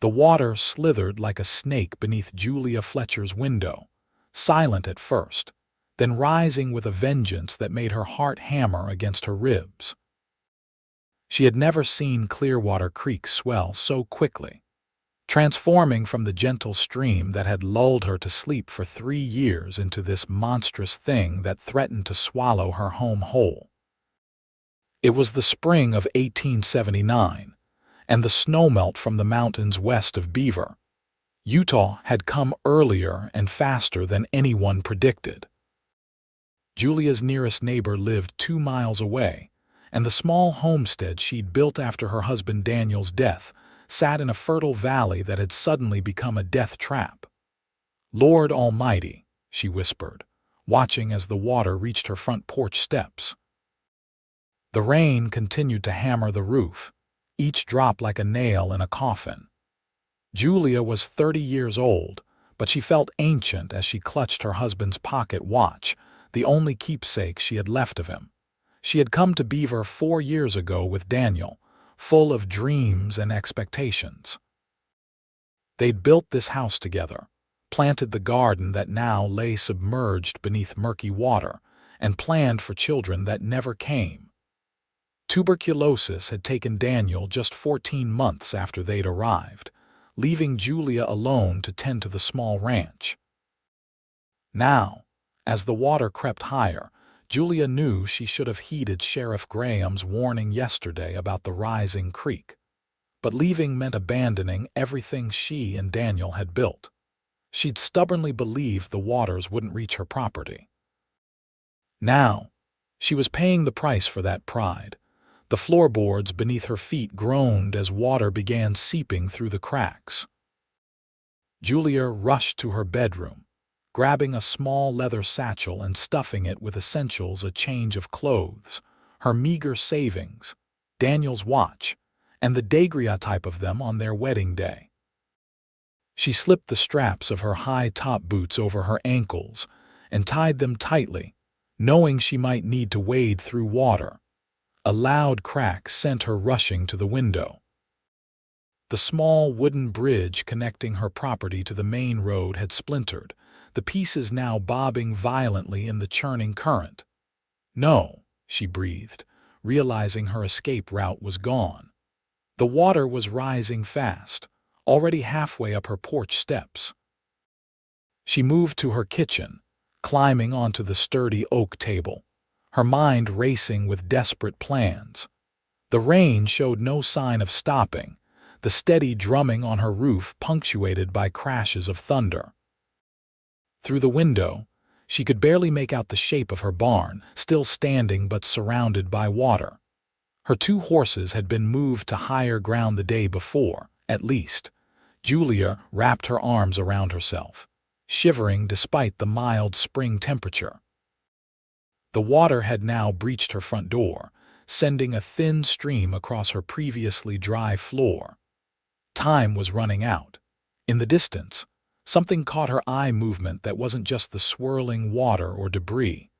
The water slithered like a snake beneath Julia Fletcher's window, silent at first, then rising with a vengeance that made her heart hammer against her ribs. She had never seen Clearwater Creek swell so quickly, transforming from the gentle stream that had lulled her to sleep for 3 years into this monstrous thing that threatened to swallow her home whole. It was the spring of 1879, and the snowmelt from the mountains west of Beaver, Utah, had come earlier and faster than anyone predicted. Julia's nearest neighbor lived 2 miles away, and the small homestead she'd built after her husband Daniel's death sat in a fertile valley that had suddenly become a death trap. "Lord Almighty," she whispered, watching as the water reached her front porch steps. The rain continued to hammer the roof, each drop like a nail in a coffin. Julia was 30 years old, but she felt ancient as she clutched her husband's pocket watch, the only keepsake she had left of him. She had come to Beaver 4 years ago with Daniel, full of dreams and expectations. They'd built this house together, planted the garden that now lay submerged beneath murky water, and planned for children that never came. Tuberculosis had taken Daniel just 14 months after they'd arrived, leaving Julia alone to tend to the small ranch. Now, as the water crept higher, Julia knew she should have heeded Sheriff Graham's warning yesterday about the rising creek. But leaving meant abandoning everything she and Daniel had built. She'd stubbornly believed the waters wouldn't reach her property. Now, she was paying the price for that pride. The floorboards beneath her feet groaned as water began seeping through the cracks. Julia rushed to her bedroom, grabbing a small leather satchel and stuffing it with essentials: a change of clothes, her meager savings, Daniel's watch, and the daguerreotype of them on their wedding day. She slipped the straps of her high-top boots over her ankles and tied them tightly, knowing she might need to wade through water. A loud crack sent her rushing to the window. The small wooden bridge connecting her property to the main road had splintered, the pieces now bobbing violently in the churning current. "No," she breathed, realizing her escape route was gone. The water was rising fast, already halfway up her porch steps. She moved to her kitchen, climbing onto the sturdy oak table, her mind racing with desperate plans. The rain showed no sign of stopping, the steady drumming on her roof punctuated by crashes of thunder. Through the window, she could barely make out the shape of her barn, still standing but surrounded by water. Her 2 horses had been moved to higher ground the day before, at least. Julia wrapped her arms around herself, shivering despite the mild spring temperature. The water had now breached her front door, sending a thin stream across her previously dry floor. Time was running out. In the distance, something caught her eye movement that wasn't just the swirling water or debris.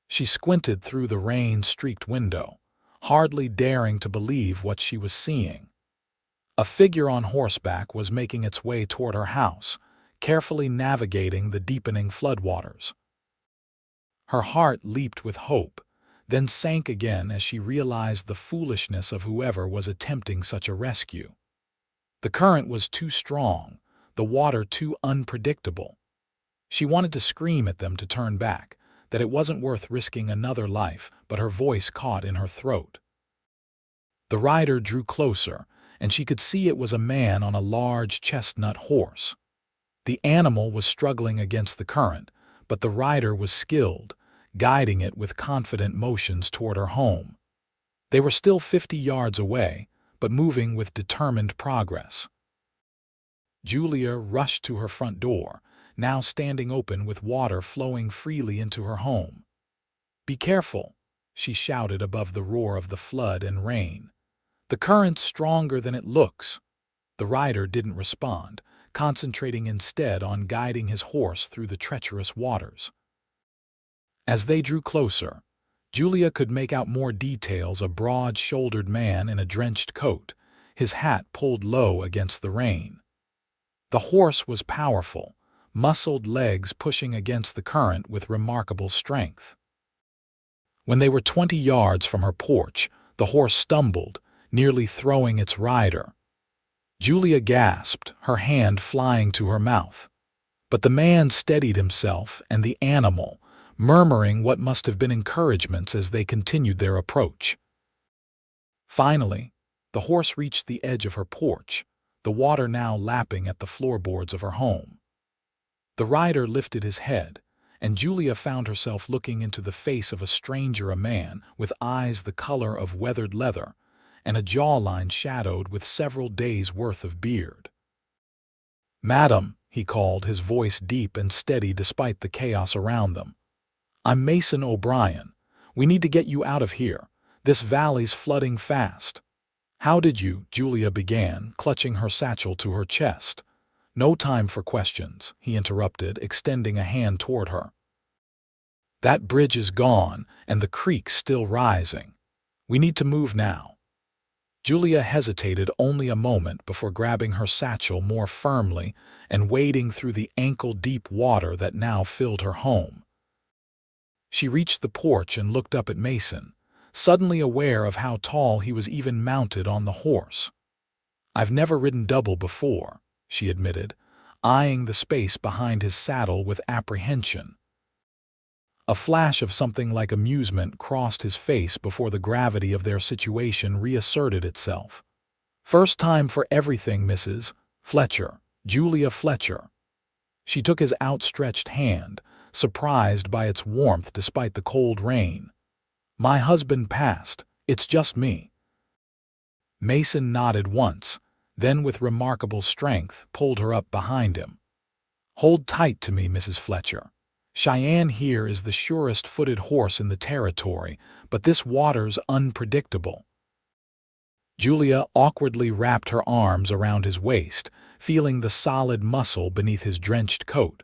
She squinted through the rain-streaked window, hardly daring to believe what she was seeing. A figure on horseback was making its way toward her house, carefully navigating the deepening floodwaters. Her heart leaped with hope, then sank again as she realized the foolishness of whoever was attempting such a rescue. The current was too strong, the water too unpredictable. She wanted to scream at them to turn back, that it wasn't worth risking another life, but her voice caught in her throat. The rider drew closer, and she could see it was a man on a large chestnut horse. The animal was struggling against the current, but the rider was skilled, guiding it with confident motions toward her home. They were still 50 yards away, but moving with determined progress. Julia rushed to her front door, now standing open with water flowing freely into her home. "Be careful," she shouted above the roar of the flood and rain. "The current's stronger than it looks." The rider didn't respond, concentrating instead on guiding his horse through the treacherous waters. As they drew closer, Julia could make out more details: a broad-shouldered man in a drenched coat, his hat pulled low against the rain. The horse was powerful, muscled legs pushing against the current with remarkable strength. When they were 20 yards from her porch, the horse stumbled, nearly throwing its rider. Julia gasped, her hand flying to her mouth. But the man steadied himself, and the animal, murmuring what must have been encouragements as they continued their approach. Finally, the horse reached the edge of her porch, the water now lapping at the floorboards of her home. The rider lifted his head, and Julia found herself looking into the face of a stranger, a man with eyes the color of weathered leather and a jawline shadowed with several days' worth of beard. "Madam," he called, his voice deep and steady despite the chaos around them. "I'm Mason O'Brien. We need to get you out of here. This valley's flooding fast." "How did you?" Julia began, clutching her satchel to her chest. "No time for questions," he interrupted, extending a hand toward her. "That bridge is gone, and the creek's still rising. We need to move now." Julia hesitated only a moment before grabbing her satchel more firmly and wading through the ankle-deep water that now filled her home. She reached the porch and looked up at Mason, suddenly aware of how tall he was even mounted on the horse. "I've never ridden double before," she admitted, eyeing the space behind his saddle with apprehension. A flash of something like amusement crossed his face before the gravity of their situation reasserted itself. "First time for everything, Mrs. Fletcher, Julia Fletcher." She took his outstretched hand, surprised by its warmth despite the cold rain. "My husband passed. It's just me." Mason nodded once, then with remarkable strength pulled her up behind him. "Hold tight to me, Mrs. Fletcher. Cheyenne here is the surest-footed horse in the territory, but this water's unpredictable." Julia awkwardly wrapped her arms around his waist, feeling the solid muscle beneath his drenched coat.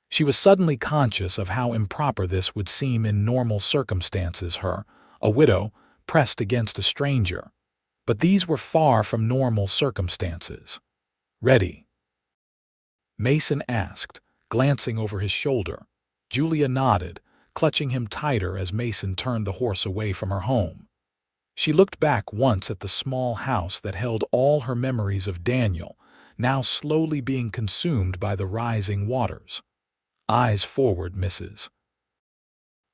She was suddenly conscious of how improper this would seem in normal circumstances, her, a widow, pressed against a stranger. But these were far from normal circumstances. "Ready?" Mason asked, glancing over his shoulder. Julia nodded, clutching him tighter as Mason turned the horse away from her home. She looked back once at the small house that held all her memories of Daniel, now slowly being consumed by the rising waters. "Eyes forward, Mrs.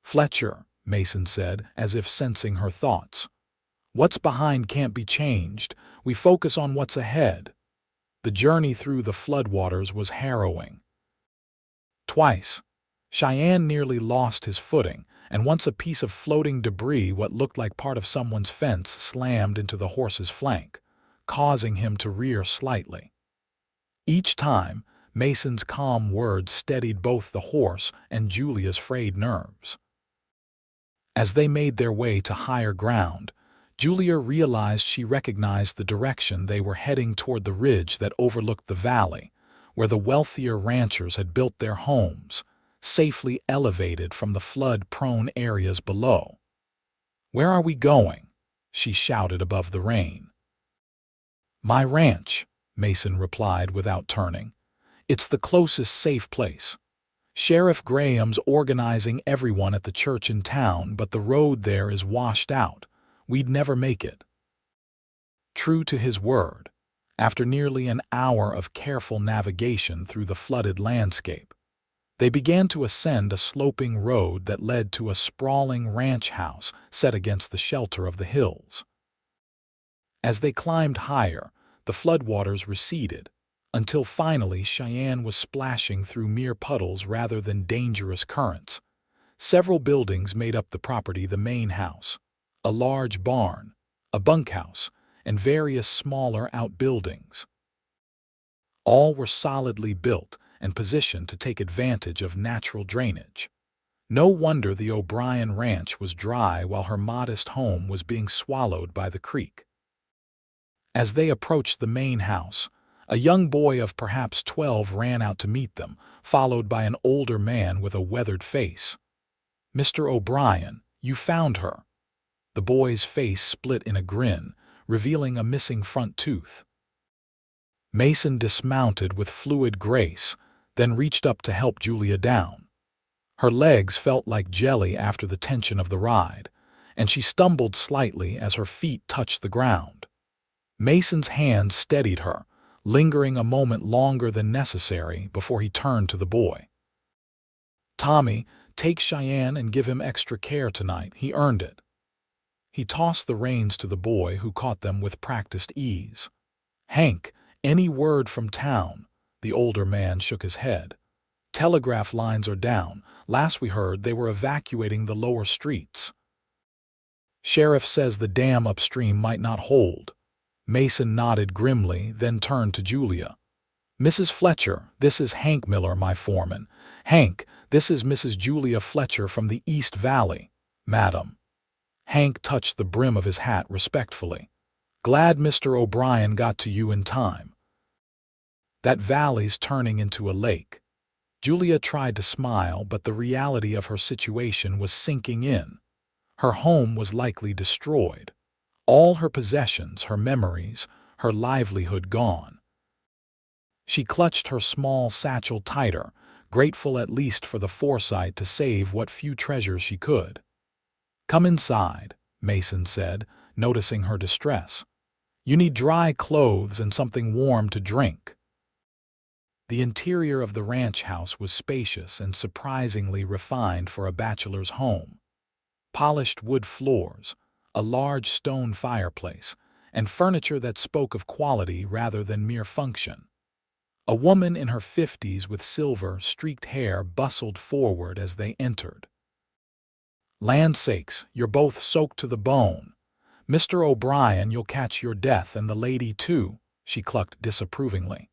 Fletcher," Mason said, as if sensing her thoughts. "What's behind can't be changed. We focus on what's ahead." The journey through the floodwaters was harrowing. Twice, Cheyenne nearly lost his footing, and once a piece of floating debris, what looked like part of someone's fence, slammed into the horse's flank, causing him to rear slightly. Each time, Mason's calm words steadied both the horse and Julia's frayed nerves. As they made their way to higher ground, Julia realized she recognized the direction they were heading, toward the ridge that overlooked the valley, where the wealthier ranchers had built their homes, safely elevated from the flood-prone areas below. "Where are we going?" she shouted above the rain. "My ranch," Mason replied without turning. "It's the closest safe place. Sheriff Graham's organizing everyone at the church in town, but the road there is washed out. We'd never make it." True to his word, after nearly an hour of careful navigation through the flooded landscape, they began to ascend a sloping road that led to a sprawling ranch house set against the shelter of the hills. As they climbed higher, the floodwaters receded, until finally Cheyenne was splashing through mere puddles rather than dangerous currents. Several buildings made up the property: the main house, a large barn, a bunkhouse, and various smaller outbuildings. All were solidly built and positioned to take advantage of natural drainage. No wonder the O'Brien ranch was dry while her modest home was being swallowed by the creek. As they approached the main house, a young boy of perhaps 12 ran out to meet them, followed by an older man with a weathered face. "Mr. O'Brien, you found her." The boy's face split in a grin, revealing a missing front tooth. Mason dismounted with fluid grace, then reached up to help Julia down. Her legs felt like jelly after the tension of the ride, and she stumbled slightly as her feet touched the ground. Mason's hand steadied her, lingering a moment longer than necessary before he turned to the boy. "Tommy, take Cheyenne and give him extra care tonight. He earned it." He tossed the reins to the boy, who caught them with practiced ease. "Hank, any word from town?" The older man shook his head. "Telegraph lines are down. Last we heard, they were evacuating the lower streets. Sheriff says the dam upstream might not hold." Mason nodded grimly, then turned to Julia. "Mrs. Fletcher, this is Hank Miller, my foreman. Hank, this is Mrs. Julia Fletcher from the East Valley, madam." Hank touched the brim of his hat respectfully. "Glad Mr. O'Brien got to you in time. That valley's turning into a lake." Julia tried to smile, but the reality of her situation was sinking in. Her home was likely destroyed. All her possessions, her memories, her livelihood gone. She clutched her small satchel tighter, grateful at least for the foresight to save what few treasures she could. "Come inside," Mason said, noticing her distress. "You need dry clothes and something warm to drink." The interior of the ranch house was spacious and surprisingly refined for a bachelor's home. Polished wood floors, a large stone fireplace, and furniture that spoke of quality rather than mere function. A woman in her 50s with silver-streaked hair bustled forward as they entered. "Land sakes, you're both soaked to the bone. Mr. O'Brien, you'll catch your death, and the lady too," she clucked disapprovingly.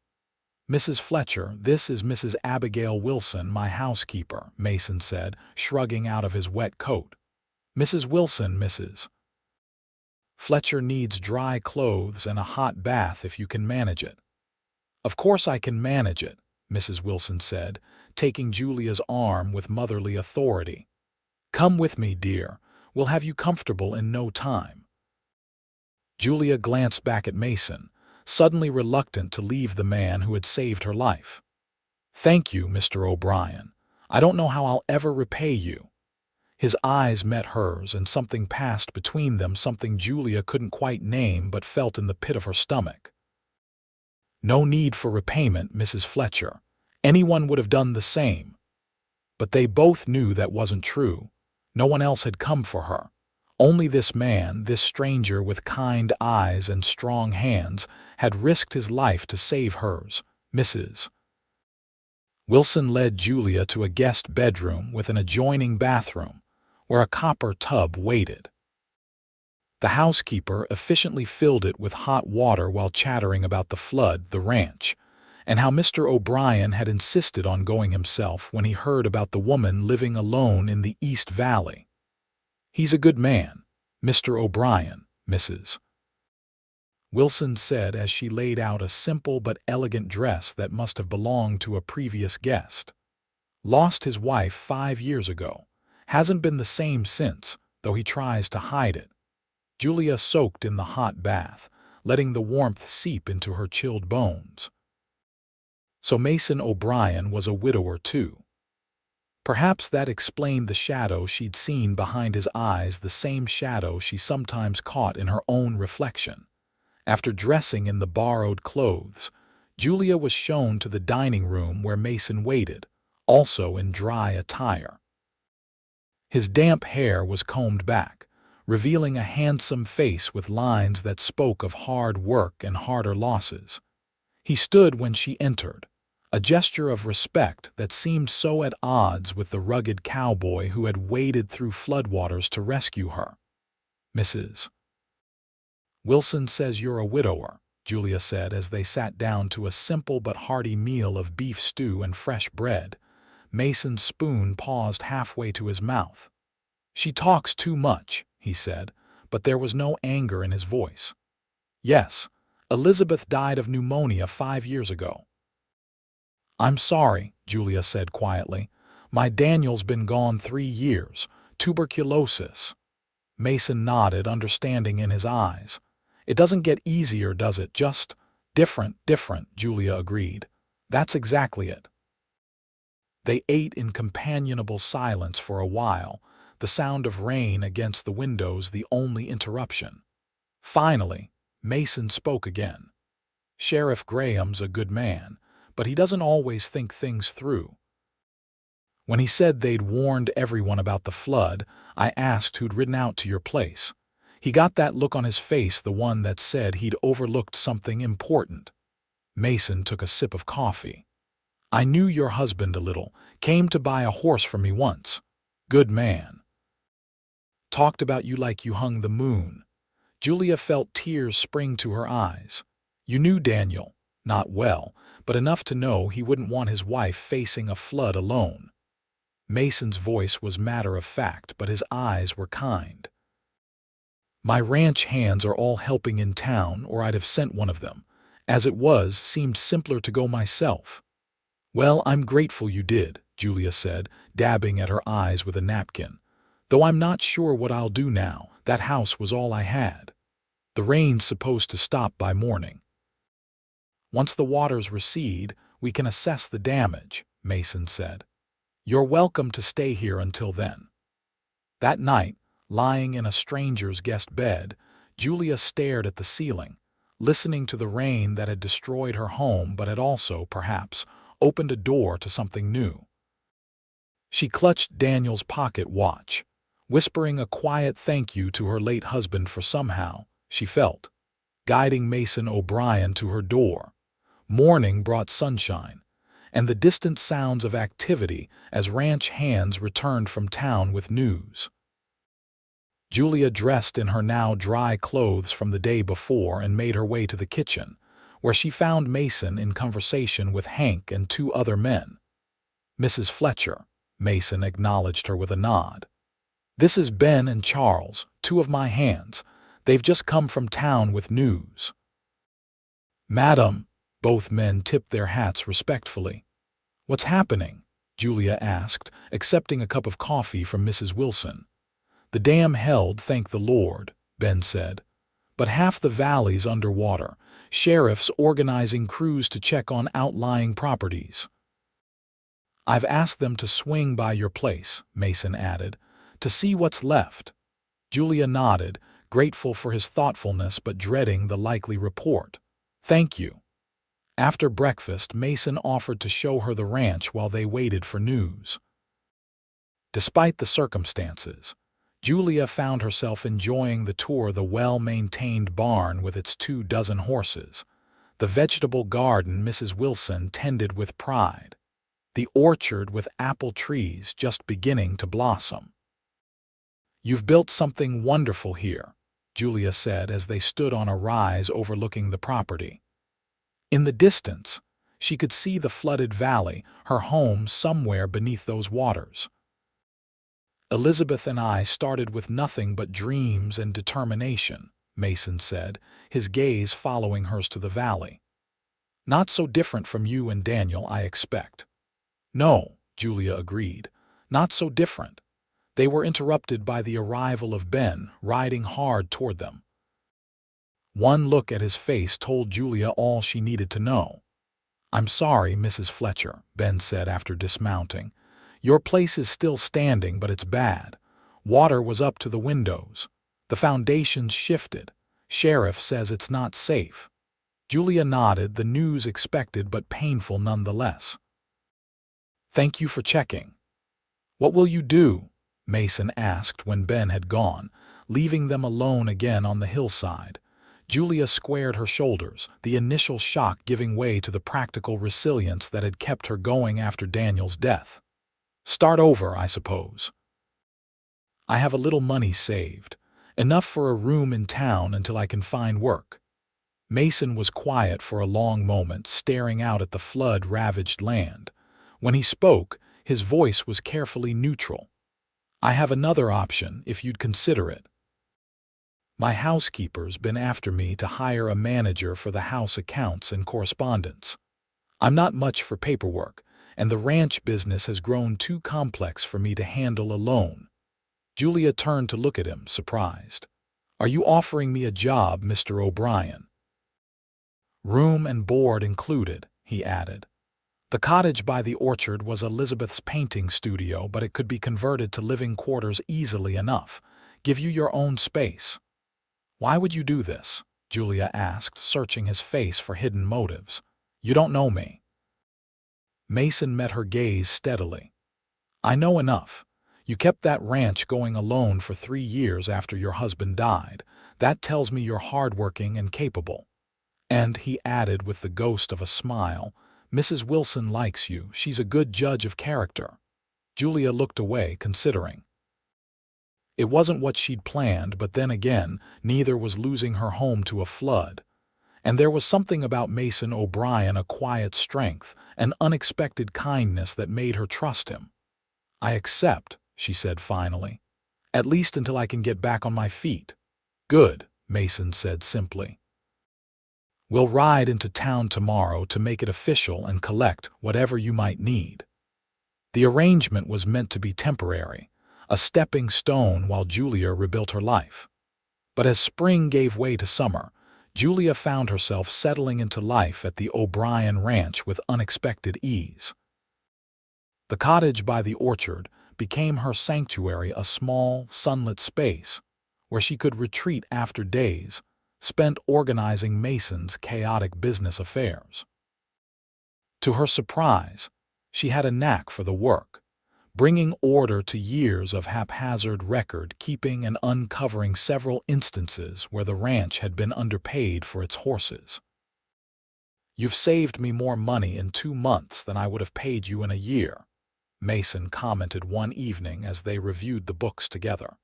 "Mrs. Fletcher, this is Mrs. Abigail Wilson, my housekeeper," Mason said, shrugging out of his wet coat. "Mrs. Wilson, Mrs. Fletcher needs dry clothes and a hot bath if you can manage it." "Of course I can manage it," Mrs. Wilson said, taking Julia's arm with motherly authority. "Come with me, dear. We'll have you comfortable in no time." Julia glanced back at Mason, suddenly reluctant to leave the man who had saved her life. "Thank you, Mr. O'Brien. I don't know how I'll ever repay you." His eyes met hers, and something passed between them, something Julia couldn't quite name but felt in the pit of her stomach. "No need for repayment, Mrs. Fletcher. Anyone would have done the same." But they both knew that wasn't true. No one else had come for her. Only this man, this stranger with kind eyes and strong hands, had risked his life to save hers. Mrs. Wilson led Julia to a guest bedroom with an adjoining bathroom, where a copper tub waited. The housekeeper efficiently filled it with hot water while chattering about the flood, the ranch, and how Mr. O'Brien had insisted on going himself when he heard about the woman living alone in the East Valley. "He's a good man, Mr. O'Brien," Mrs. Wilson said as she laid out a simple but elegant dress that must have belonged to a previous guest. "Lost his wife 5 years ago. Hasn't been the same since, though he tries to hide it." Julia soaked in the hot bath, letting the warmth seep into her chilled bones. So Mason O'Brien was a widower too. Perhaps that explained the shadow she'd seen behind his eyes, the same shadow she sometimes caught in her own reflection. After dressing in the borrowed clothes, Julia was shown to the dining room where Mason waited, also in dry attire. His damp hair was combed back, revealing a handsome face with lines that spoke of hard work and harder losses. He stood when she entered, a gesture of respect that seemed so at odds with the rugged cowboy who had waded through floodwaters to rescue her. "Mrs. Wilson says you're a widower," Julia said as they sat down to a simple but hearty meal of beef stew and fresh bread. Mason's spoon paused halfway to his mouth. "She talks too much," he said, but there was no anger in his voice. "Yes, Elizabeth died of pneumonia 5 years ago." "I'm sorry," Julia said quietly. "My Daniel's been gone 3 years. Tuberculosis." Mason nodded, understanding in his eyes. It doesn't get easier, does it? Just different, Julia agreed. That's exactly it. They ate in companionable silence for a while, the sound of rain against the windows the only interruption. Finally, Mason spoke again. Sheriff Graham's a good man, but he doesn't always think things through. When he said they'd warned everyone about the flood, I asked who'd ridden out to your place. He got that look on his face, the one that said he'd overlooked something important. Mason took a sip of coffee. I knew your husband a little, came to buy a horse for me once. Good man. Talked about you like you hung the moon. Julia felt tears spring to her eyes. You knew Daniel, not well, but enough to know he wouldn't want his wife facing a flood alone. Mason's voice was matter-of-fact, but his eyes were kind. My ranch hands are all helping in town, or I'd have sent one of them. As it was, seemed simpler to go myself. Well, I'm grateful you did, Julia said, dabbing at her eyes with a napkin. Though I'm not sure what I'll do now. That house was all I had. The rain's supposed to stop by morning. Once the waters recede, we can assess the damage, Mason said. You're welcome to stay here until then. That night, lying in a stranger's guest bed, Julia stared at the ceiling, listening to the rain that had destroyed her home but had also, perhaps, opened a door to something new. She clutched Daniel's pocket watch, whispering a quiet thank you to her late husband for somehow, she felt, guiding Mason O'Brien to her door. Morning brought sunshine, and the distant sounds of activity as ranch hands returned from town with news. Julia dressed in her now dry clothes from the day before and made her way to the kitchen, where she found Mason in conversation with Hank and two other men. Mrs. Fletcher, Mason acknowledged her with a nod. This is Ben and Charles, two of my hands. They've just come from town with news. Madam, both men tipped their hats respectfully. What's happening? Julia asked, accepting a cup of coffee from Mrs. Wilson. The dam held, thank the Lord, Ben said. But half the valley's underwater. Sheriffs organizing crews to check on outlying properties. I've asked them to swing by your place, Mason added, to see what's left. Julia nodded, grateful for his thoughtfulness but dreading the likely report. Thank you. After breakfast, Mason offered to show her the ranch while they waited for news. Despite the circumstances, Julia found herself enjoying the tour, the well-maintained barn with its 24 horses, the vegetable garden Mrs. Wilson tended with pride, the orchard with apple trees just beginning to blossom. You've built something wonderful here, Julia said as they stood on a rise overlooking the property. In the distance, she could see the flooded valley, her home somewhere beneath those waters. Elizabeth and I started with nothing but dreams and determination, Mason said, his gaze following hers to the valley. Not so different from you and Daniel, I expect. No, Julia agreed, not so different. They were interrupted by the arrival of Ben, riding hard toward them. One look at his face told Julia all she needed to know. I'm sorry, Mrs. Fletcher, Ben said after dismounting. Your place is still standing, but it's bad. Water was up to the windows. The foundations shifted. Sheriff says it's not safe. Julia nodded, the news expected but painful nonetheless. Thank you for checking. What will you do? Mason asked when Ben had gone, leaving them alone again on the hillside. Julia squared her shoulders, the initial shock giving way to the practical resilience that had kept her going after Daniel's death. Start over, I suppose. I have a little money saved, enough for a room in town until I can find work. Mason was quiet for a long moment, staring out at the flood-ravaged land. When he spoke, his voice was carefully neutral. I have another option, if you'd consider it. My housekeeper's been after me to hire a manager for the house accounts and correspondence. I'm not much for paperwork, and the ranch business has grown too complex for me to handle alone. Julia turned to look at him, surprised. Are you offering me a job, Mr. O'Brien? Room and board included, he added. The cottage by the orchard was Elizabeth's painting studio, but it could be converted to living quarters easily enough. Give you your own space. Why would you do this? Julia asked, searching his face for hidden motives. You don't know me. Mason met her gaze steadily. I know enough. You kept that ranch going alone for 3 years after your husband died. That tells me you're hardworking and capable. And, he added with the ghost of a smile, Mrs. Wilson likes you. She's a good judge of character. Julia looked away, considering. It wasn't what she'd planned, but then again, neither was losing her home to a flood. And there was something about Mason O'Brien, a quiet strength, an unexpected kindness that made her trust him. I accept, she said finally. At least until I can get back on my feet. Good, Mason said simply. We'll ride into town tomorrow to make it official and collect whatever you might need. The arrangement was meant to be temporary, a stepping stone while Julia rebuilt her life. But as spring gave way to summer, Julia found herself settling into life at the O'Brien Ranch with unexpected ease. The cottage by the orchard became her sanctuary, a small, sunlit space where she could retreat after days spent organizing Mason's chaotic business affairs. To her surprise, she had a knack for the work, bringing order to years of haphazard record-keeping and uncovering several instances where the ranch had been underpaid for its horses. You've saved me more money in 2 months than I would have paid you in a year, Mason commented one evening as they reviewed the books together.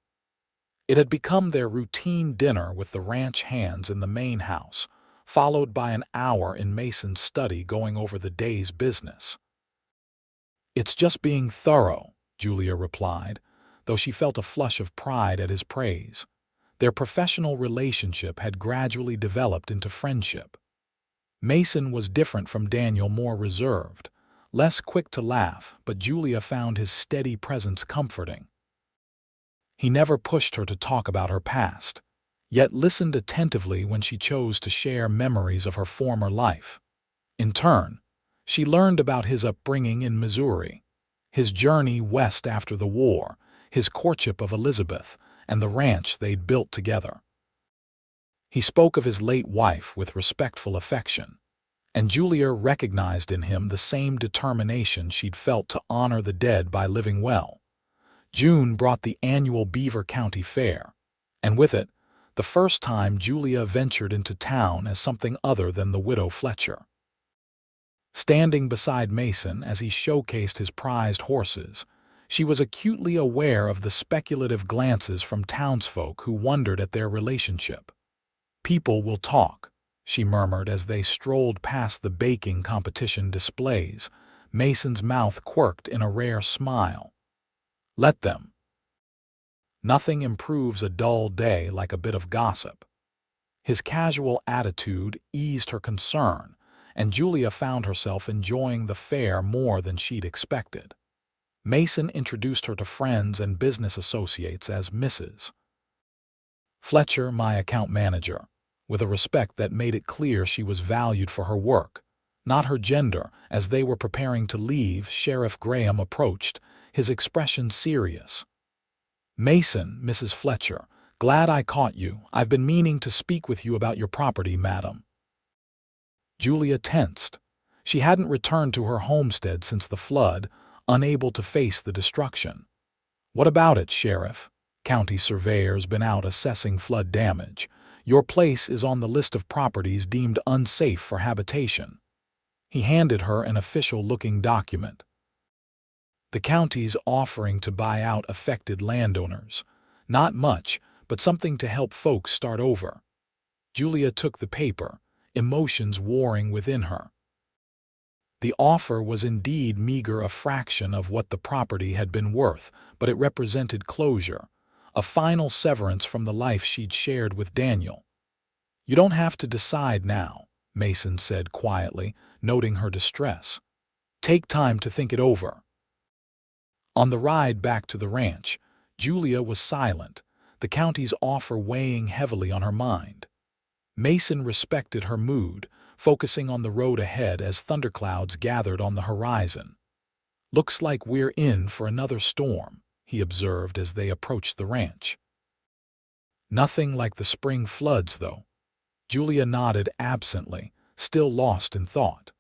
It had become their routine dinner with the ranch hands in the main house, followed by an hour in Mason's study going over the day's business. It's just being thorough, Julia replied, though she felt a flush of pride at his praise. Their professional relationship had gradually developed into friendship. Mason was different from Daniel, more reserved, less quick to laugh, but Julia found his steady presence comforting. He never pushed her to talk about her past, yet listened attentively when she chose to share memories of her former life. In turn, she learned about his upbringing in Missouri, his journey west after the war, his courtship of Elizabeth, and the ranch they'd built together. He spoke of his late wife with respectful affection, and Julia recognized in him the same determination she'd felt to honor the dead by living well. June brought the annual Beaver County Fair, and with it, the first time Julia ventured into town as something other than the widow Fletcher. Standing beside Mason as he showcased his prized horses, she was acutely aware of the speculative glances from townsfolk who wondered at their relationship. People will talk, she murmured as they strolled past the baking competition displays. Mason's mouth quirked in a rare smile. Let them. Nothing improves a dull day like a bit of gossip. His casual attitude eased her concern, and Julia found herself enjoying the fair more than she'd expected. Mason introduced her to friends and business associates as Mrs. Fletcher, my account manager, with a respect that made it clear she was valued for her work, not her gender. As they were preparing to leave, Sheriff Graham approached, his expression serious. Mason, Mrs. Fletcher, glad I caught you. I've been meaning to speak with you about your property, madam. Julia tensed. She hadn't returned to her homestead since the flood, unable to face the destruction. What about it, Sheriff? County surveyor's been out assessing flood damage. Your place is on the list of properties deemed unsafe for habitation. He handed her an official-looking document. The county's offering to buy out affected landowners. Not much, but something to help folks start over. Julia took the paper, emotions warring within her. The offer was indeed meager, a fraction of what the property had been worth, but it represented closure, a final severance from the life she'd shared with Daniel. You don't have to decide now, Mason said quietly, noting her distress. Take time to think it over. On the ride back to the ranch, Julia was silent, the county's offer weighing heavily on her mind. Mason respected her mood, focusing on the road ahead as thunderclouds gathered on the horizon. "Looks like we're in for another storm," he observed as they approached the ranch. "Nothing like the spring floods, though." Julia nodded absently, still lost in thought.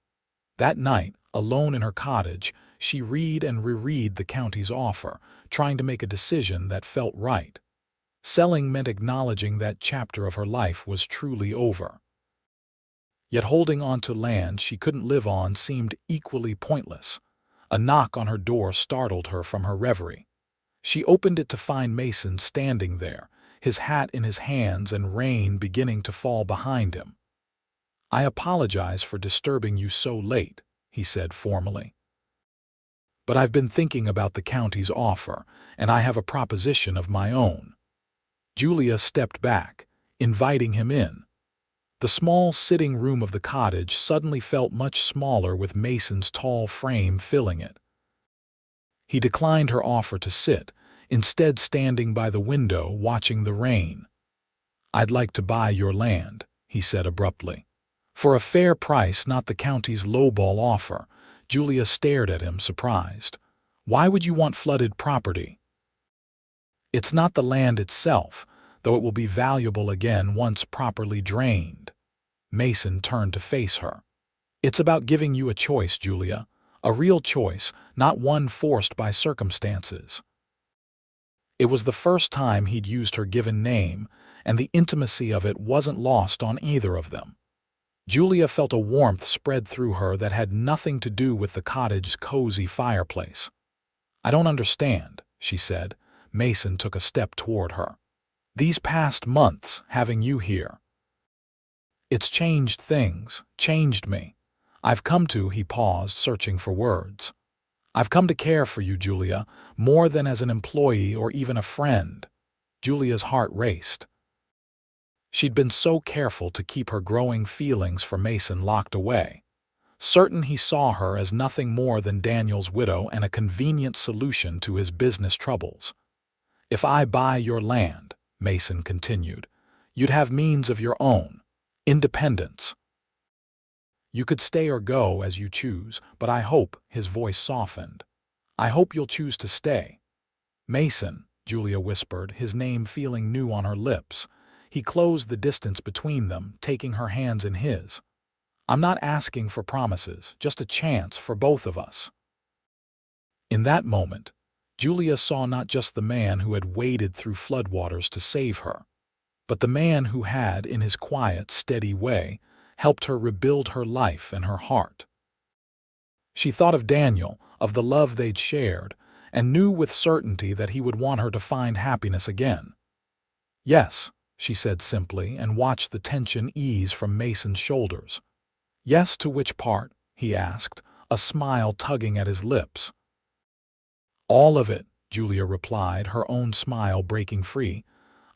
That night, alone in her cottage, she read and reread the county's offer, trying to make a decision that felt right. Selling meant acknowledging that chapter of her life was truly over. Yet holding on to land she couldn't live on seemed equally pointless. A knock on her door startled her from her reverie. She opened it to find Mason standing there, his hat in his hands and rain beginning to fall behind him. "I apologize for disturbing you so late," he said formally. "But I've been thinking about the county's offer, and I have a proposition of my own." Julia stepped back, inviting him in. The small sitting room of the cottage suddenly felt much smaller with Mason's tall frame filling it. He declined her offer to sit, instead standing by the window watching the rain. "I'd like to buy your land," he said abruptly. "For a fair price, not the county's lowball offer." Julia stared at him, surprised. "Why would you want flooded property?" "It's not the land itself, though it will be valuable again once properly drained." Mason turned to face her. "It's about giving you a choice, Julia. A real choice, not one forced by circumstances." It was the first time he'd used her given name, and the intimacy of it wasn't lost on either of them. Julia felt a warmth spread through her that had nothing to do with the cottage's cozy fireplace. "I don't understand," she said. Mason took a step toward her. "These past months, having you here. It's changed things, changed me. I've come to," he paused, searching for words. "I've come to care for you, Julia, more than as an employee or even a friend." Julia's heart raced. She'd been so careful to keep her growing feelings for Mason locked away, certain he saw her as nothing more than Daniel's widow and a convenient solution to his business troubles. "If I buy your land," Mason continued, "you'd have means of your own, independence. You could stay or go as you choose, but I hope," his voice softened, "I hope you'll choose to stay." "Mason," Julia whispered, his name feeling new on her lips. He closed the distance between them, taking her hands in his. "I'm not asking for promises, just a chance for both of us." In that moment, Julia saw not just the man who had waded through floodwaters to save her, but the man who had, in his quiet, steady way, helped her rebuild her life and her heart. She thought of Daniel, of the love they'd shared, and knew with certainty that he would want her to find happiness again. "Yes," she said simply, and watched the tension ease from Mason's shoulders. "Yes, to which part?" he asked, a smile tugging at his lips. "All of it," Julia replied, her own smile breaking free.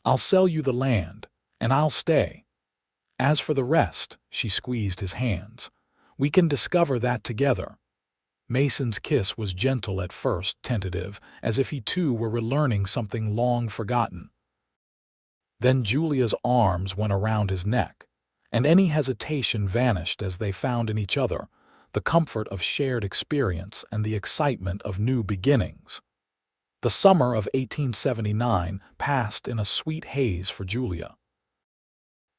"I'll sell you the land, and I'll stay. As for the rest," she squeezed his hands, "we can discover that together." Mason's kiss was gentle at first, tentative, as if he too were relearning something long forgotten. Then Julia's arms went around his neck, and any hesitation vanished as they found in each other the comfort of shared experience and the excitement of new beginnings. The summer of 1879 passed in a sweet haze for Julia.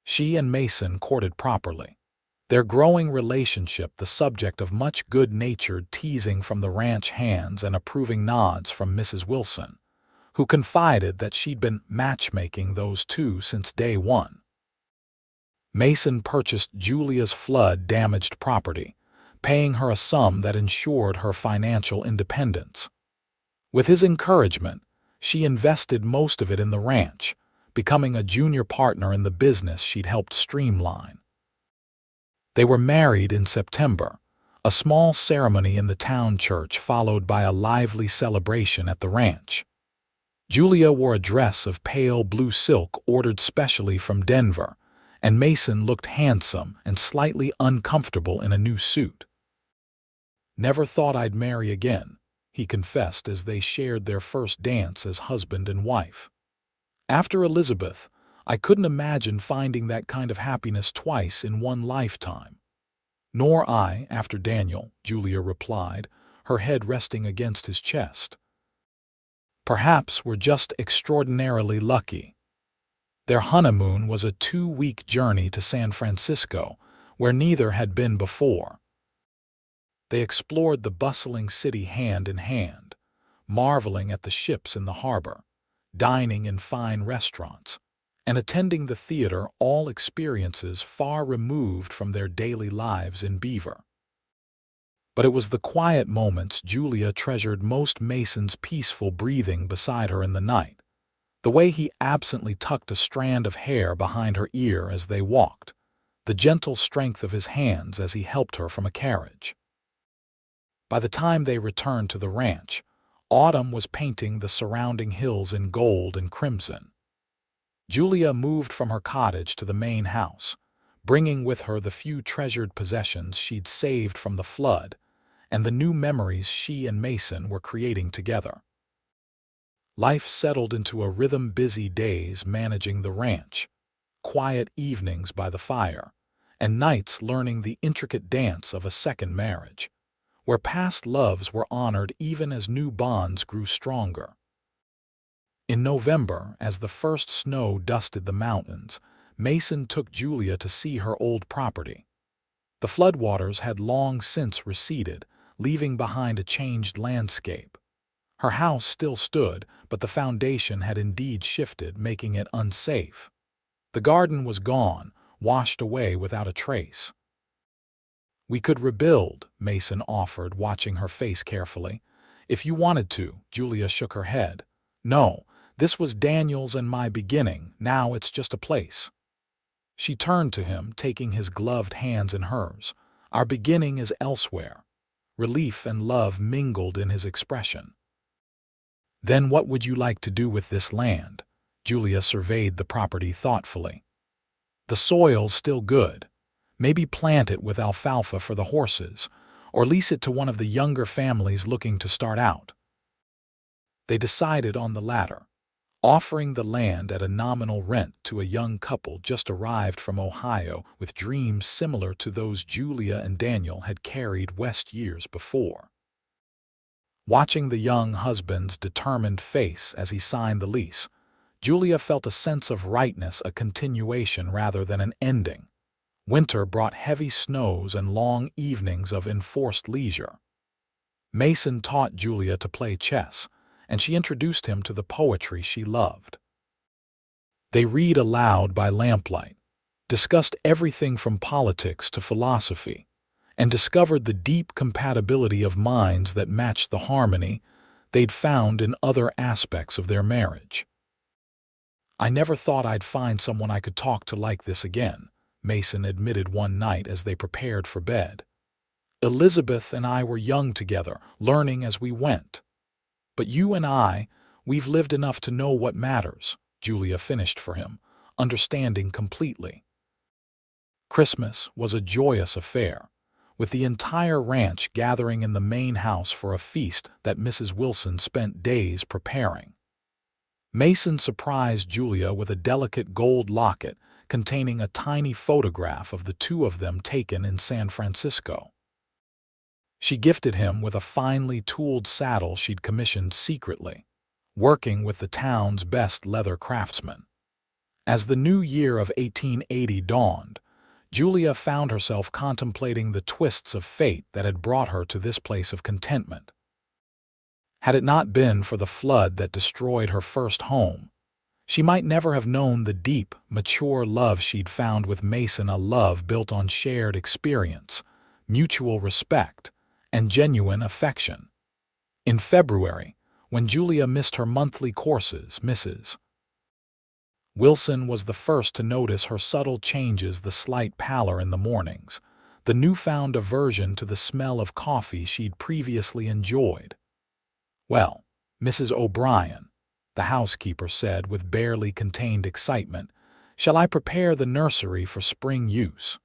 She and Mason courted properly, their growing relationship the subject of much good-natured teasing from the ranch hands and approving nods from Mrs. Wilson, who confided that she'd been matchmaking those two since day one. Mason purchased Julia's flood-damaged property, paying her a sum that ensured her financial independence. With his encouragement, she invested most of it in the ranch, becoming a junior partner in the business she'd helped streamline. They were married in September, a small ceremony in the town church followed by a lively celebration at the ranch. Julia wore a dress of pale blue silk ordered specially from Denver, and Mason looked handsome and slightly uncomfortable in a new suit. "Never thought I'd marry again," he confessed as they shared their first dance as husband and wife. After Elizabeth, I couldn't imagine finding that kind of happiness twice in one lifetime. Nor I, after Daniel, Julia replied, her head resting against his chest. Perhaps we're just extraordinarily lucky. Their honeymoon was a 2-week journey to San Francisco, where neither had been before. They explored the bustling city hand in hand, marveling at the ships in the harbor, dining in fine restaurants, and attending the theater, all experiences far removed from their daily lives in Beaver. But it was the quiet moments Julia treasured most: Mason's peaceful breathing beside her in the night, the way he absently tucked a strand of hair behind her ear as they walked, the gentle strength of his hands as he helped her from a carriage. By the time they returned to the ranch, autumn was painting the surrounding hills in gold and crimson. Julia moved from her cottage to the main house, bringing with her the few treasured possessions she'd saved from the flood and the new memories she and Mason were creating together. Life settled into a rhythm: busy days managing the ranch, quiet evenings by the fire, and nights learning the intricate dance of a second marriage, where past loves were honored even as new bonds grew stronger. In November, as the first snow dusted the mountains, Mason took Julia to see her old property. The floodwaters had long since receded, leaving behind a changed landscape. Her house still stood, but the foundation had indeed shifted, making it unsafe. The garden was gone, washed away without a trace. "We could rebuild," Mason offered, watching her face carefully. "If you wanted to." Julia shook her head. "No, this was Daniel's and my beginning. Now it's just a place." She turned to him, taking his gloved hands in hers. "Our beginning is elsewhere." Relief and love mingled in his expression. "Then what would you like to do with this land?" Julia surveyed the property thoughtfully. "The soil's still good. Maybe plant it with alfalfa for the horses, or lease it to one of the younger families looking to start out." They decided on the latter, offering the land at a nominal rent to a young couple just arrived from Ohio with dreams similar to those Julia and Daniel had carried west years before. Watching the young husband's determined face as he signed the lease, Julia felt a sense of rightness, a continuation rather than an ending. Winter brought heavy snows and long evenings of enforced leisure. Mason taught Julia to play chess, and she introduced him to the poetry she loved. They read aloud by lamplight, discussed everything from politics to philosophy, and discovered the deep compatibility of minds that matched the harmony they'd found in other aspects of their marriage. "I never thought I'd find someone I could talk to like this again," Mason admitted one night as they prepared for bed. "Elizabeth and I were young together, learning as we went. But you and we've lived enough to know what matters," Julia finished for him, understanding completely. Christmas was a joyous affair, with the entire ranch gathering in the main house for a feast that Mrs. Wilson spent days preparing. Mason surprised Julia with a delicate gold locket containing a tiny photograph of the two of them taken in San Francisco. She gifted him with a finely tooled saddle she'd commissioned secretly, working with the town's best leather craftsmen. As the new year of 1880 dawned, Julia found herself contemplating the twists of fate that had brought her to this place of contentment. Had it not been for the flood that destroyed her first home, she might never have known the deep, mature love she'd found with Mason, a love built on shared experience, mutual respect, and genuine affection. In February, when Julia missed her monthly courses, Mrs. Wilson was the first to notice her subtle changes: the slight pallor in the mornings, the newfound aversion to the smell of coffee she'd previously enjoyed. "Well, Mrs. O'Brien," the housekeeper said with barely contained excitement, "shall I prepare the nursery for spring use?"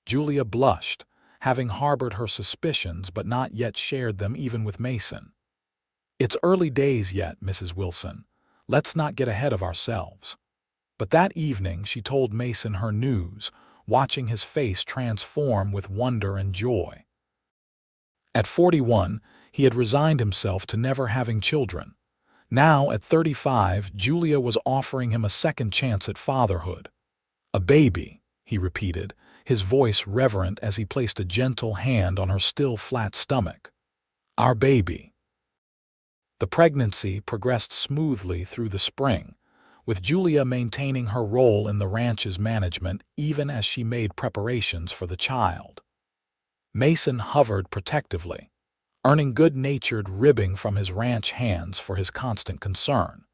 Julia blushed, having harbored her suspicions but not yet shared them even with Mason. "It's early days yet, Mrs. Wilson. Let's not get ahead of ourselves." But that evening she told Mason her news, watching his face transform with wonder and joy. At 41, he had resigned himself to never having children. Now, at 35, Julia was offering him a second chance at fatherhood. "A baby," he repeated, his voice reverent as he placed a gentle hand on her still flat stomach. "Our baby." The pregnancy progressed smoothly through the spring, with Julia maintaining her role in the ranch's management even as she made preparations for the child. Mason hovered protectively, earning good-natured ribbing from his ranch hands for his constant concern.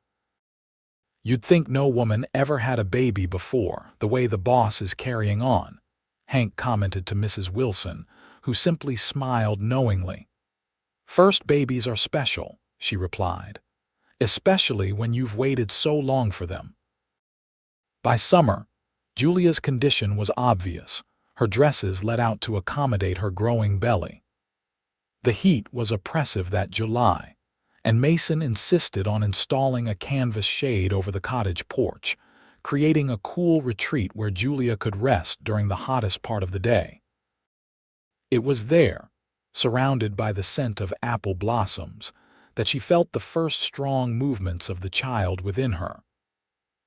"You'd think no woman ever had a baby before, the way the boss is carrying on," Hank commented to Mrs. Wilson, who simply smiled knowingly. "First babies are special," she replied, "especially when you've waited so long for them." By summer, Julia's condition was obvious. Her dresses let out to accommodate her growing belly. The heat was oppressive that July, and Mason insisted on installing a canvas shade over the cottage porch, creating a cool retreat where Julia could rest during the hottest part of the day. It was there, surrounded by the scent of apple blossoms, that she felt the first strong movements of the child within her.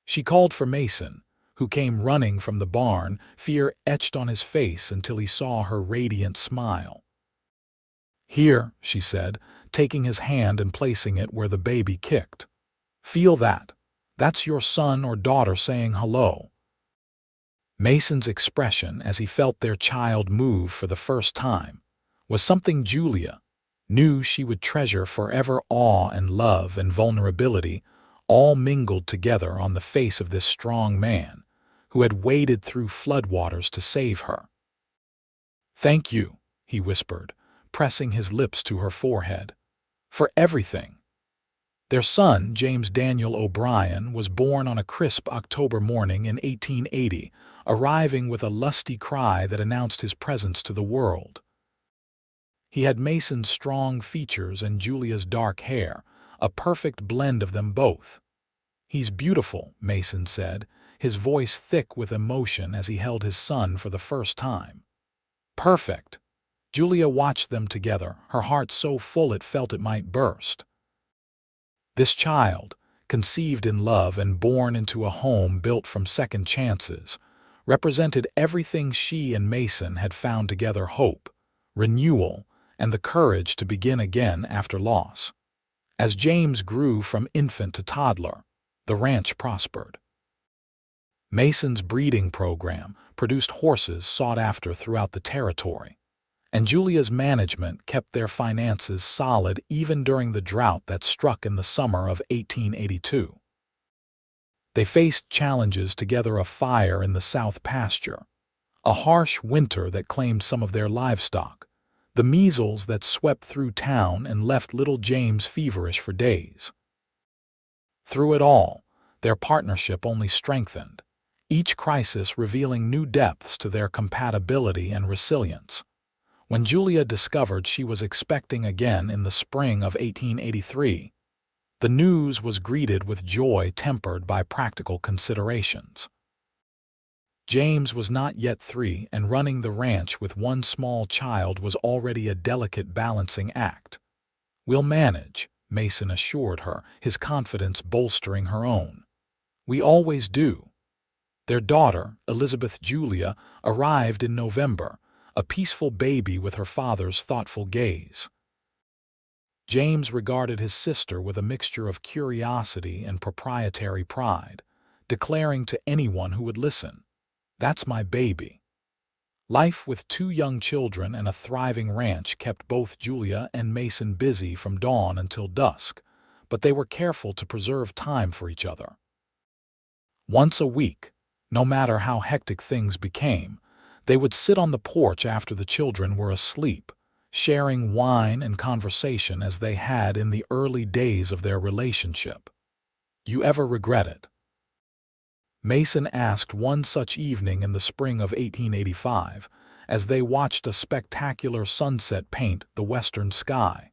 She called for Mason, who came running from the barn, fear etched on his face until he saw her radiant smile. "Here," she said, taking his hand and placing it where the baby kicked. "Feel that. That's your son or daughter saying hello." Mason's expression as he felt their child move for the first time was something Julia knew she would treasure forever. Awe and love and vulnerability all mingled together on the face of this strong man who had waded through floodwaters to save her. "Thank you," he whispered, pressing his lips to her forehead, "for everything." Their son, James Daniel O'Brien, was born on a crisp October morning in 1880, arriving with a lusty cry that announced his presence to the world. He had Mason's strong features and Julia's dark hair, a perfect blend of them both. "He's beautiful," Mason said, his voice thick with emotion as he held his son for the first time. "Perfect." Julia watched them together, her heart so full it felt it might burst. This child, conceived in love and born into a home built from second chances, represented everything she and Mason had found together: hope, renewal, and the courage to begin again after loss. As James grew from infant to toddler, the ranch prospered. Mason's breeding program produced horses sought after throughout the territory, and Julia's management kept their finances solid even during the drought that struck in the summer of 1882. They faced challenges together: a fire in the south pasture, a harsh winter that claimed some of their livestock, the measles that swept through town and left little James feverish for days. Through it all, their partnership only strengthened, each crisis revealing new depths to their compatibility and resilience. When Julia discovered she was expecting again in the spring of 1883, the news was greeted with joy tempered by practical considerations. James was not yet 3, and running the ranch with one small child was already a delicate balancing act. "We'll manage," Mason assured her, his confidence bolstering her own. "We always do." Their daughter, Elizabeth Julia, arrived in November, a peaceful baby with her father's thoughtful gaze. James regarded his sister with a mixture of curiosity and proprietary pride, declaring to anyone who would listen, "That's my baby." Life with 2 young children and a thriving ranch kept both Julia and Mason busy from dawn until dusk, but they were careful to preserve time for each other. Once a week, no matter how hectic things became, they would sit on the porch after the children were asleep, sharing wine and conversation as they had in the early days of their relationship. "You ever regret it?" Mason asked one such evening in the spring of 1885, as they watched a spectacular sunset paint the western sky.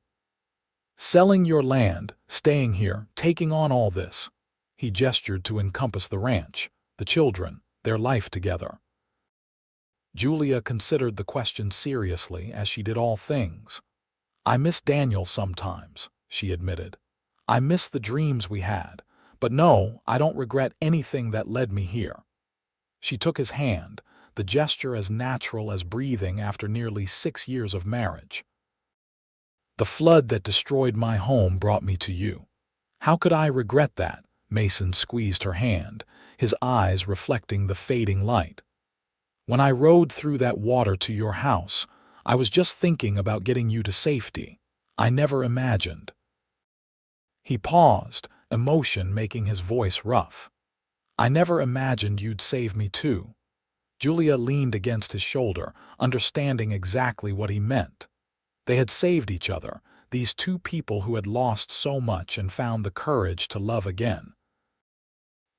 "Selling your land, staying here, taking on all this," He gestured to encompass the ranch, the children, their life together. Julia considered the question seriously, as she did all things. "I miss Daniel sometimes," she admitted. "I miss the dreams we had. But no, I don't regret anything that led me here." She took his hand, the gesture as natural as breathing after nearly 6 years of marriage. "The flood that destroyed my home brought me to you. How could I regret that?" Mason squeezed her hand, his eyes reflecting the fading light. "When I rode through that water to your house, I was just thinking about getting you to safety. I never imagined." He paused, emotion making his voice rough. "I never imagined you'd save me too." Julia leaned against his shoulder, understanding exactly what he meant. They had saved each other, these two people who had lost so much and found the courage to love again.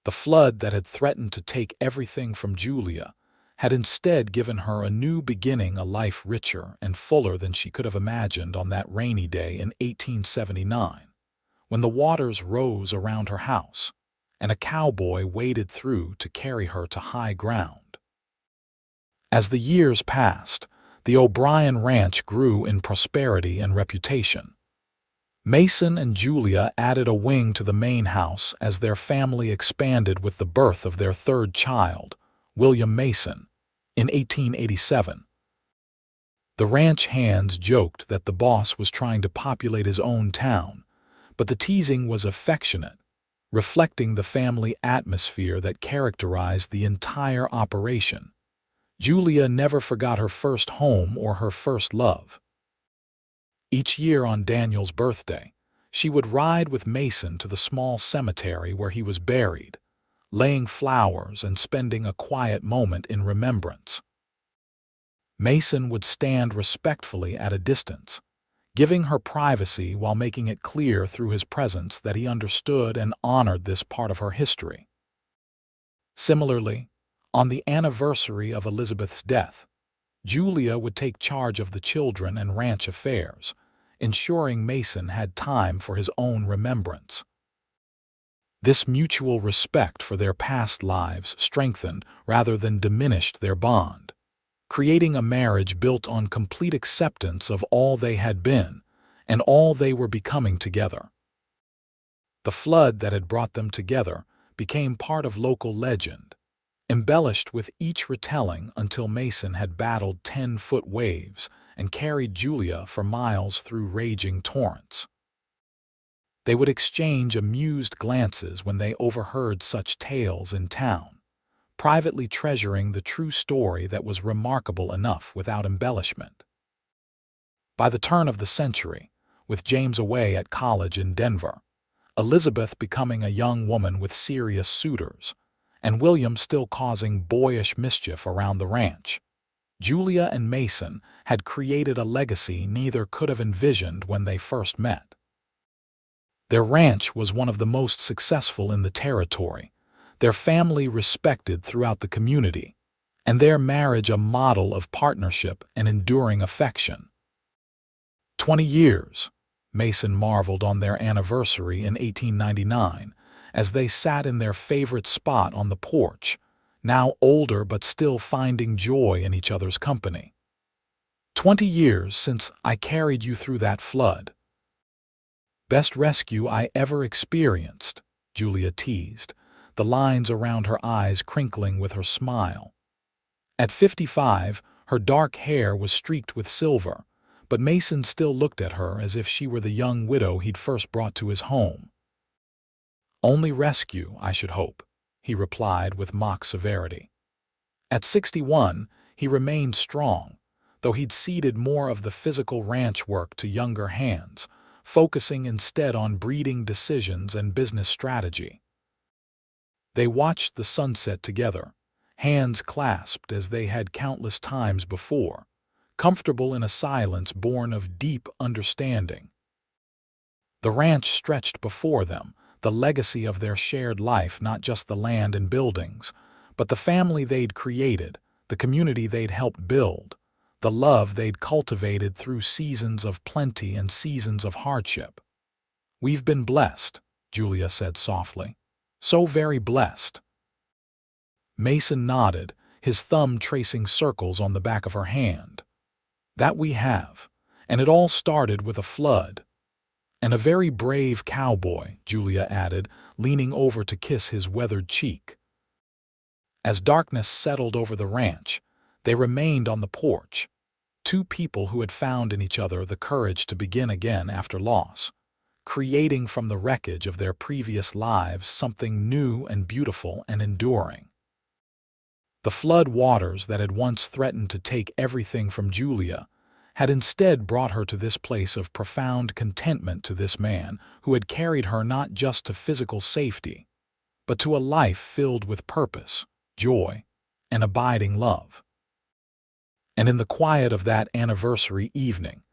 The flood that had threatened to take everything from Julia had instead given her a new beginning, a life richer and fuller than she could have imagined on that rainy day in 1879, when the waters rose around her house, and a cowboy waded through to carry her to high ground. As the years passed, the O'Brien Ranch grew in prosperity and reputation. Mason and Julia added a wing to the main house as their family expanded with the birth of their third child, William Mason, in 1887. The ranch hands joked that the boss was trying to populate his own town, but the teasing was affectionate, reflecting the family atmosphere that characterized the entire operation. Julia never forgot her first home or her first love. Each year on Daniel's birthday, she would ride with Mason to the small cemetery where he was buried, laying flowers and spending a quiet moment in remembrance. Mason would stand respectfully at a distance, giving her privacy while making it clear through his presence that he understood and honored this part of her history. Similarly, on the anniversary of Elizabeth's death, Julia would take charge of the children and ranch affairs, ensuring Mason had time for his own remembrance. This mutual respect for their past lives strengthened rather than diminished their bond, creating a marriage built on complete acceptance of all they had been and all they were becoming together. The flood that had brought them together became part of local legend, embellished with each retelling until Mason had battled 10-foot waves and carried Julia for miles through raging torrents. They would exchange amused glances when they overheard such tales in town, privately treasuring the true story that was remarkable enough without embellishment. By the turn of the century, with James away at college in Denver, Elizabeth becoming a young woman with serious suitors, and William still causing boyish mischief around the ranch, Julia and Mason had created a legacy neither could have envisioned when they first met. Their ranch was one of the most successful in the territory, their family respected throughout the community, and their marriage a model of partnership and enduring affection. 20 years, Mason marveled on their anniversary in 1899 as they sat in their favorite spot on the porch, now older but still finding joy in each other's company. 20 years since I carried you through that flood. Best rescue I ever experienced, Julia teased, the lines around her eyes crinkling with her smile. At 55, her dark hair was streaked with silver, but Mason still looked at her as if she were the young widow he'd first brought to his home. Only rescue, I should hope, he replied with mock severity. At 61, he remained strong, though he'd ceded more of the physical ranch work to younger hands, focusing instead on breeding decisions and business strategy. They watched the sunset together, hands clasped as they had countless times before, comfortable in a silence born of deep understanding. The ranch stretched before them, the legacy of their shared life, not just the land and buildings, but the family they'd created, the community they'd helped build, the love they'd cultivated through seasons of plenty and seasons of hardship. We've been blessed, Julia said softly. So very blessed. Mason nodded, his thumb tracing circles on the back of her hand. That we have, and it all started with a flood. And a very brave cowboy, Julia added, leaning over to kiss his weathered cheek. As darkness settled over the ranch, they remained on the porch, two people who had found in each other the courage to begin again after loss, creating from the wreckage of their previous lives something new and beautiful and enduring. The flood waters that had once threatened to take everything from Julia had instead brought her to this place of profound contentment, to this man who had carried her not just to physical safety, but to a life filled with purpose, joy, and abiding love. And in the quiet of that anniversary evening,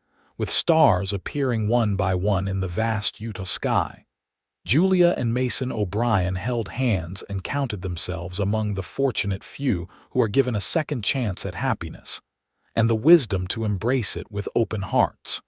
with stars appearing one by one in the vast Utah sky, Julia and Mason O'Brien held hands and counted themselves among the fortunate few who are given a second chance at happiness, and the wisdom to embrace it with open hearts.